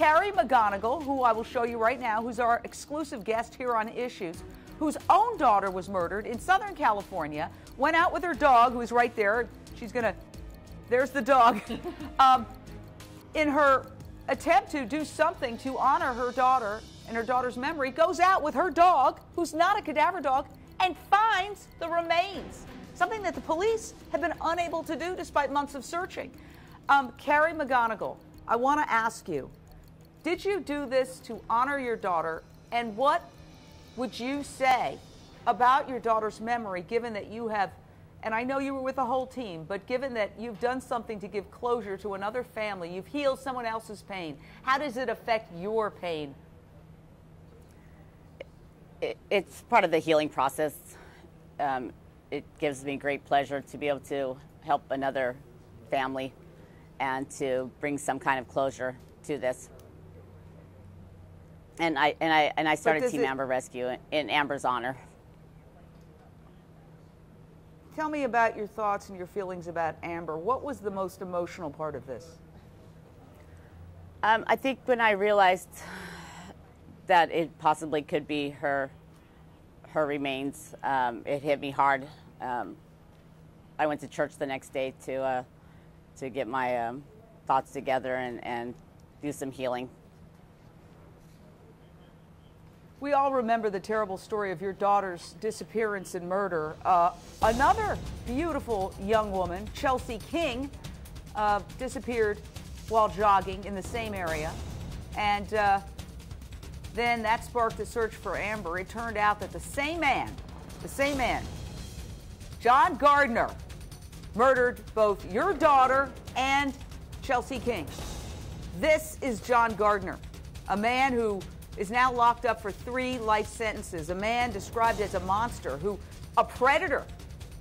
Carrie McGonigal, who I will show you right now, who's our exclusive guest here on Issues, whose own daughter was murdered in Southern California, went out with her dog, who's right there. She's going to, there's the dog, in her attempt to do something to honor her daughter and her daughter's memory, goes out with her dog, who's not a cadaver dog, and finds the remains, something that the police have been unable to do despite months of searching. Carrie McGonigal, I want to ask you, did you do this to honor your daughter, and what would you say about your daughter's memory, given that you have, and I know you were with the whole team, but given that you've done something to give closure to another family, you've healed someone else's pain, how does it affect your pain? It's part of the healing process. It gives me great pleasure to be able to help another family and to bring some kind of closure to this. And I started Team Amber Rescue in Amber's honor. Tell me about your thoughts and your feelings about Amber. What was the most emotional part of this? I think when I realized that it possibly could be her remains, it hit me hard. I went to church the next day to get my thoughts together and do some healing. We all remember the terrible story of your daughter's disappearance and murder. Another beautiful young woman, Chelsea King, disappeared while jogging in the same area. And then that sparked a search for Amber. It turned out that the same man, John Gardner, murdered both your daughter and Chelsea King. This is John Gardner, a man who is now locked up for 3 life sentences, a man described as a monster, a predator,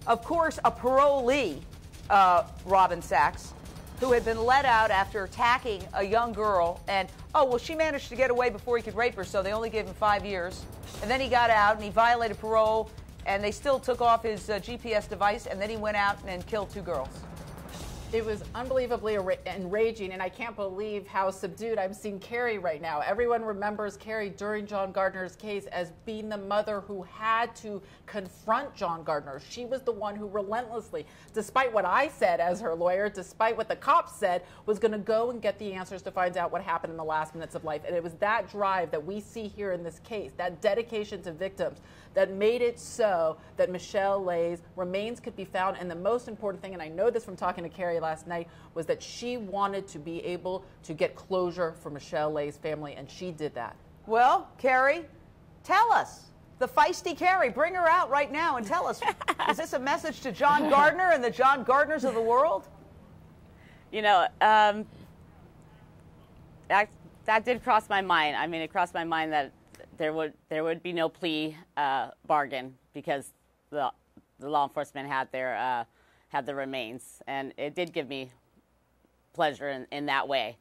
of course, a parolee, Robin Sachs, who had been let out after attacking a young girl, and, oh, well, she managed to get away before he could rape her, so they only gave him 5 years. And then he got out, and he violated parole, and they still took off his GPS device, and then he went out and killed 2 girls. It was unbelievably enraging, and I can't believe how subdued I'm seeing Carrie right now. Everyone remembers Carrie during John Gardner's case as being the mother who had to confront John Gardner. She was the one who relentlessly, despite what I said as her lawyer, despite what the cops said, was going to go and get the answers to find out what happened in the last minutes of life. And it was that drive that we see here in this case, that dedication to victims, that made it so that Michelle Lay's remains could be found. And the most important thing, and I know this from talking to Carrie last night, was that she wanted to be able to get closure for Michelle Lay's family, and she did that. Well, Carrie, tell us. The feisty Carrie, bring her out right now and tell us, is this a message to John Gardner and the John Gardners of the world? You know, that did cross my mind. I mean, it crossed my mind that there would be no plea bargain because the law enforcement had the remains, and it did give me pleasure in that way.